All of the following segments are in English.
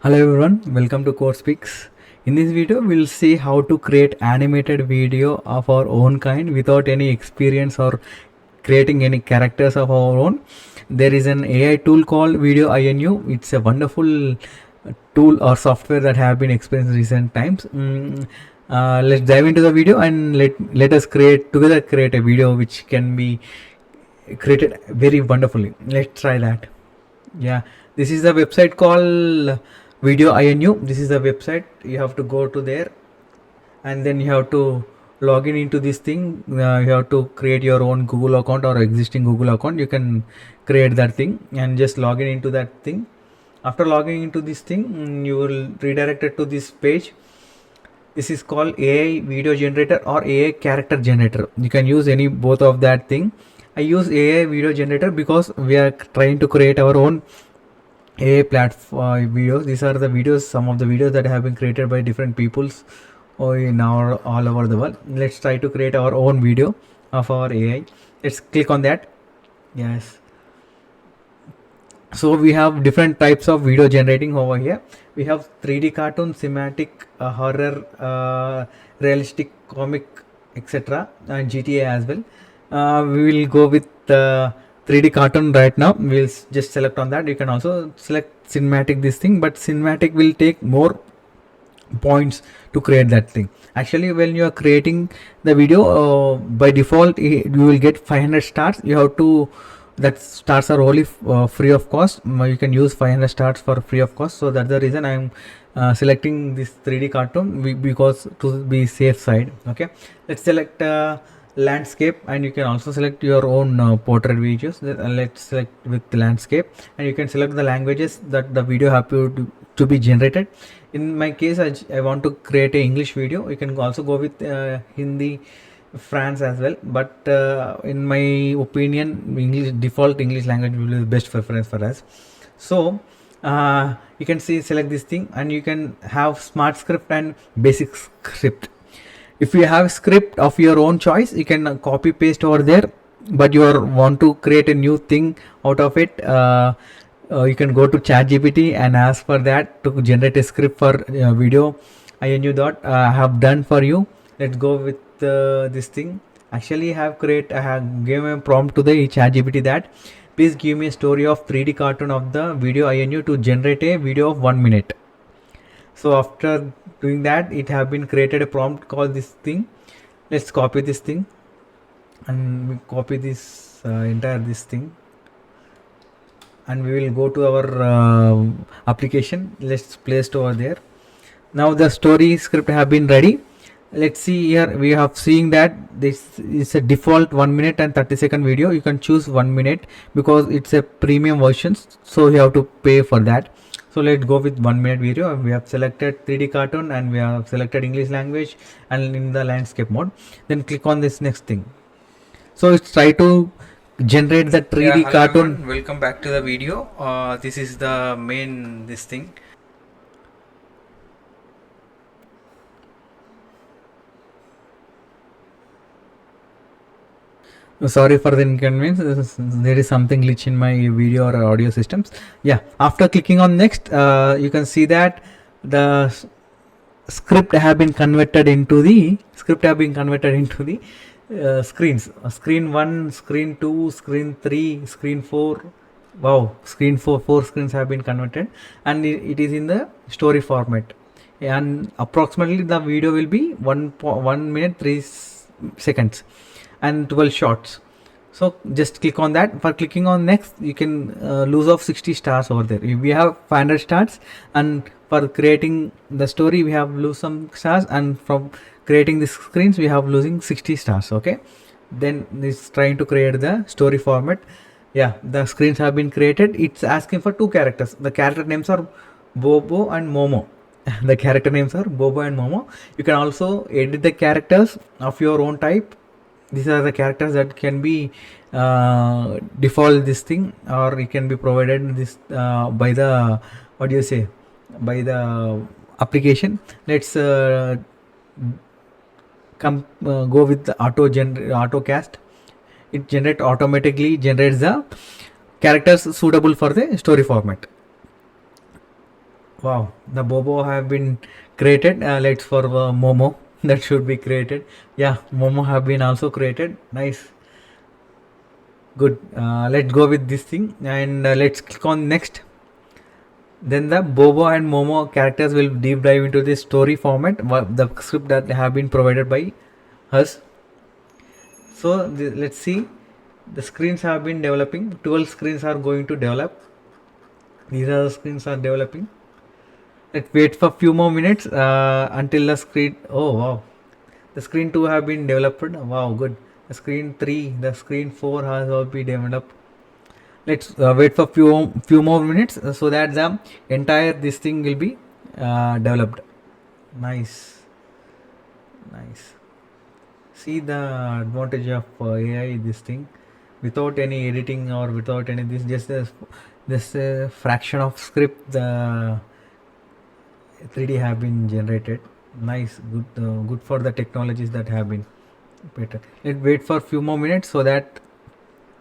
Hello everyone, welcome to Code Speaks. In this video, we'll see how to create animated video of our own kind without any experience or creating any characters of our own. There is an AI tool called Video INU. It's a wonderful tool or software that have been experienced in recent times. Let's dive into the video and let us create a video which can be created very wonderfully. Let's try that. Yeah, this is the website called Video INU. This is the website. You have to go to there, and then you have to log in into this thing. You have to create your own Google account or existing Google account. You can create that thing and just log in into that thing. After logging into this thing, you will redirect it to this page. This is called AI video generator or AI character generator. You can use any both of that thing. I use AI video generator because we are trying to create our own AI platform videos. These are the videos, some of the videos that have been created by different peoples or in our all over the world. Let's try to create our own video of our AI. Let's click on that. Yes. So we have different types of video generating over here. We have 3D cartoon, cinematic, horror, realistic, comic, etc. and GTA as well. We will go with 3D cartoon right now. We'll just select on that. You can also select cinematic this thing, but cinematic will take more points to create that thing. Actually, when you are creating the video, by default you will get 500 stars. You have to, that stars are only free of cost. You can use 500 stars for free of cost. So that's the reason I'm selecting this 3D cartoon because to be safe side. Okay, let's select landscape, and you can also select your own portrait videos. Let's select with landscape, and you can select the languages that the video have to be generated. In my case, I want to create a English video. You can also go with Hindi, France as well, but in my opinion, default English language will be the best preference for us. So you can see select this thing, and you can have smart script and basic script. If you have script of your own choice, you can copy paste over there, but you want to create a new thing out of it, you can go to ChatGPT and ask for that to generate a script for video INU dot I have done for you. Let's go with this thing. Actually, I have given a prompt to the ChatGPT that please give me a story of 3D cartoon of the video INU to generate a video of 1 minute. So after doing that, it have been created a prompt called this thing. Let's copy this thing, and we copy this entire this thing, and we will go to our application. Let's place it over there. Now the story script have been ready. Let's see here. We have seeing that this is a default 1 minute and 30-second video. You can choose 1 minute because it's a premium version, so you have to pay for that. So let's go with 1 minute video. We have selected 3D cartoon, and we have selected English language and in the landscape mode. Then click on this next thing. So it's try to generate the 3D cartoon. Everyone. Welcome back to the video. This is the main this thing. Sorry for the inconvenience. There is something glitch in my video or audio systems. Yeah, after clicking on next, you can see that the script have been converted into the screens. Screen 1, screen 2, screen 3, screen 4. Wow, screen 4 screens have been converted, and it is in the story format. And approximately the video will be 1 minute 3 seconds and 12 shots. So just click on that. For clicking on next, you can lose off 60 stars over there. We have 500 stars, and for creating the story we have lose some stars, and from creating the screens we have losing 60 stars. Okay, then this trying to create the story format. Yeah, the screens have been created. It's asking for 2 characters. The character names are Bobo and Momo. The character names are Bobo and Momo. You can also edit the characters of your own type. These are the characters that can be default this thing, or it can be provided this by the by the application. Let's go with the auto cast. It automatically generates the characters suitable for the story format. Wow, the Bobo have been created. Let's for Momo that should be created. Yeah, Momo have been also created. Nice, good. Let's go with this thing and let's click on next. Then the Bobo and Momo characters will deep dive into the story format, the script that have been provided by us. So let's see. The screens have been developing. 12 screens are going to develop. These are the screens are developing. Let's wait for few more minutes until the screen. Oh wow, the screen 2 have been developed. Wow, good. The screen 3, the screen 4 has all been developed. Let's wait for few more minutes so that the entire this thing will be developed. Nice, nice. See the advantage of AI. This thing without any editing or without any just a fraction of script the 3D have been generated. Nice, good for the technologies that have been better. Let's wait for few more minutes so that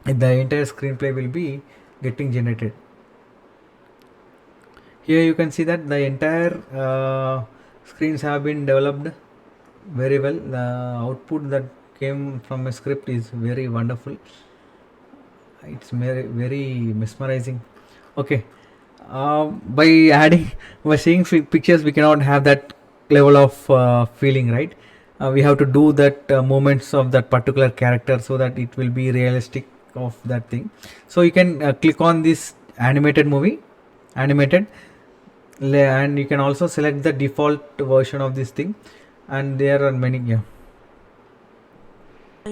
the entire screenplay will be getting generated. Here you can see that the entire screens have been developed very well. The output that came from a script is very wonderful. It's very mesmerizing. Okay, by adding by seeing pictures we cannot have that level of feeling, right? We have to do that moments of that particular character so that it will be realistic of that thing. So you can click on this animated movie, animated, and you can also select the default version of this thing, and there are many.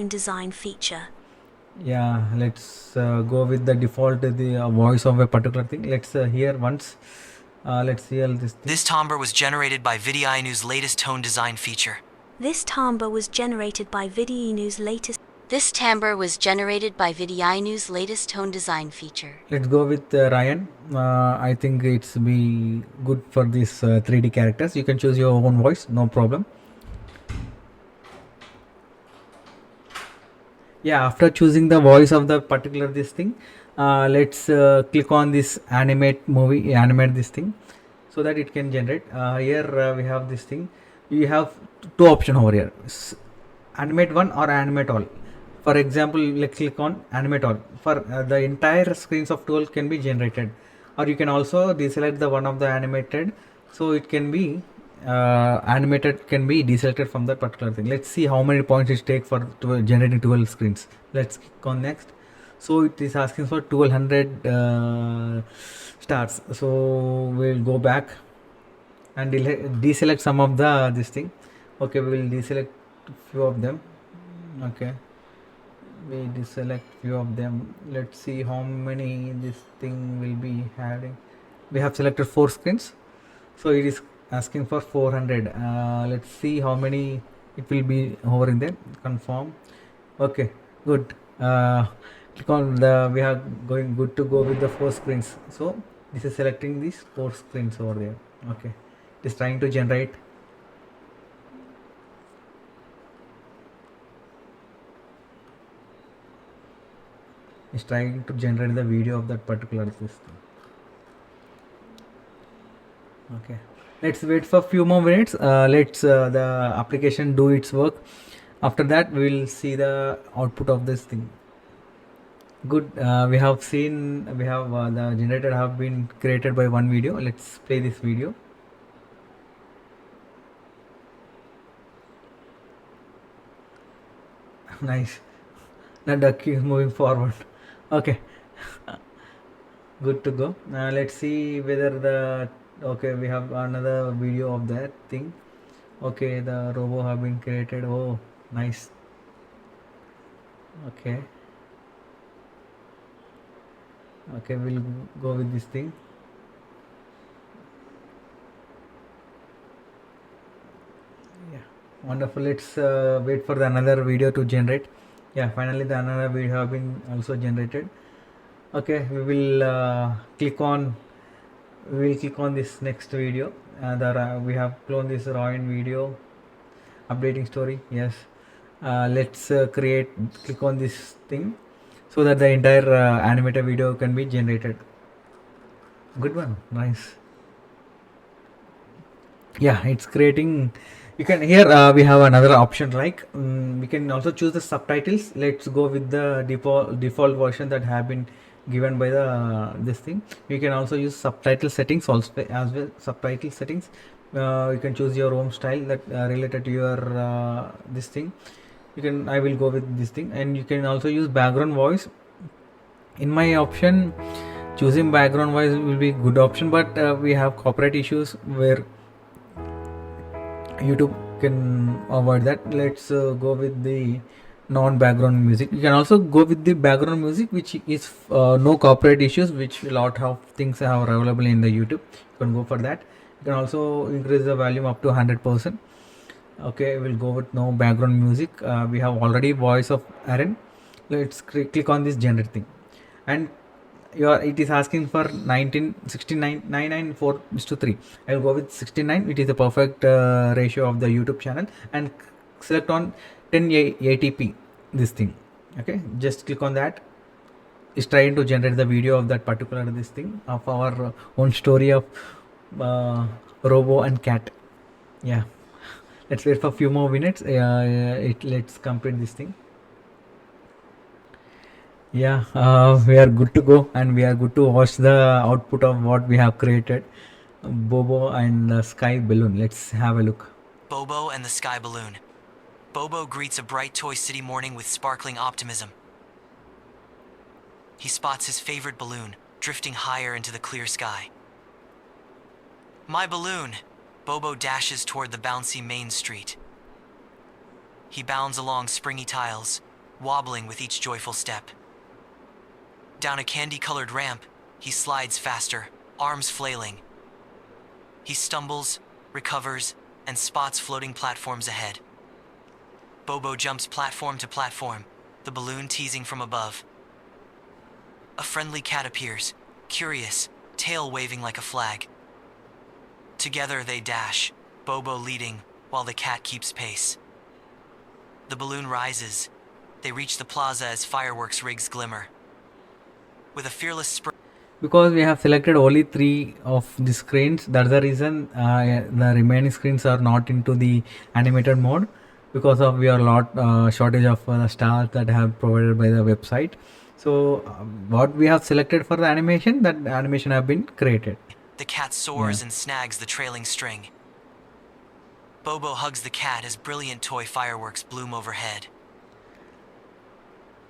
Design feature. Yeah, let's go with the default the voice of a particular thing. Let's hear once. Let's hear this thing. This timbre was generated by Vidyanu's latest tone design feature. This timbre was generated by Vidyanu's latest. This timbre was generated by Vidyanu's latest tone design feature. Let's go with Ryan. I think it's be good for these 3D characters. You can choose your own voice, no problem. Yeah, after choosing the voice of the particular this thing, let's click on this animate this thing so that it can generate. Here we have this thing. You have two options over here: animate one or animate all. For example, let's click on animate all. For the entire screens of 12 can be generated, or you can also deselect the one of the animated, so it can be animated can be deselected from that particular thing. Let's see how many points it takes for generating 12 screens. Let's click on next. So it is asking for 1200 stars. So we'll go back and deselect some of the this thing. Okay, we will deselect few of them. Okay, we deselect few of them. Let's see how many this thing will be having. We have selected 4 screens, so it is asking for 400. Let's see how many it will be over in there. Confirm. Okay, good. Click on the we are going good to go with the 4 screens. So this is selecting these 4 screens over there. Okay, it is trying to generate. It's trying to generate the video of that particular system. Okay, let's wait for a few more minutes. Let's the application do its work. After that we will see the output of this thing. Good. We have seen we have the generator have been created by one video. Let's play this video. Nice. The duck is moving forward. Okay, good to go. Let's see whether the okay we have another video of that thing. Okay, the robo have been created. Oh, nice. Okay, okay, we'll go with this thing. Yeah, wonderful. Let's wait for the another video to generate. Yeah, finally the another video have been also generated. Okay, we will click on this next video. We have cloned this Ryan video updating story. Yes, let's click on this thing so that the entire animated video can be generated. Good one, nice. Yeah, it's creating. You can here we have another option like we can also choose the subtitles. Let's go with the default version that have been given by the this thing. You can also use subtitle settings also as well. Subtitle settings. You can choose your own style that related to your this thing. You can, I will go with this thing, and you can also use background voice. In my option, choosing background voice will be good option, but we have copyright issues where YouTube can avoid that. Let's go with the non-background music. You can also go with the background music, which is no copyright issues, which a lot of things are available in the YouTube. You can go for that. You can also increase the volume up to 100%. Okay, we'll go with no background music. We have already voice of Aaron. Let's click on this generate thing, and it is asking for 1969 994:3. I'll go with 69. It is the perfect ratio of the YouTube channel, and select on 1080p this thing. Okay, just click on that. It's trying to generate the video of that particular this thing of our own story of Robo and cat. Yeah, let's wait for a few more minutes. Let's complete this thing. Yeah, we are good to go, and we are good to watch the output of what we have created. Bobo and the sky balloon. Let's have a look. Bobo and the Sky Balloon. Bobo greets a bright Toy City morning with sparkling optimism. He spots his favorite balloon, drifting higher into the clear sky. My balloon! Bobo dashes toward the bouncy main street. He bounds along springy tiles, wobbling with each joyful step. Down a candy-colored ramp, he slides faster, arms flailing. He stumbles, recovers, and spots floating platforms ahead. Bobo jumps platform to platform, the balloon teasing from above. A friendly cat appears, curious, tail waving like a flag. Together they dash, Bobo leading, while the cat keeps pace. The balloon rises. They reach the plaza as fireworks rigs glimmer. With a fearless sprint, Because we have selected only 3 of the screens, that's the reason the remaining screens are not into the animated mode, because of we are lot shortage of the stars that have provided by the website. So what we have selected for the animation, that animation have been created. the cat soars and snags the trailing string. Bobo hugs the cat as brilliant toy fireworks bloom overhead.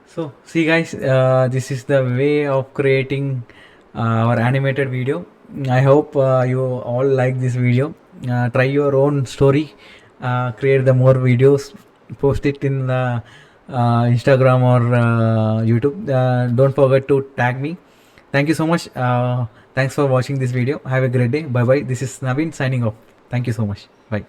So see guys, this is the way of creating our animated video. I hope you all like this video. Try your own story, create the more videos, post it in the Instagram or YouTube. Don't forget to tag me. Thank you so much. Thanks for watching this video. Have a great day. Bye bye. This is Naveen signing off. Thank you so much. Bye.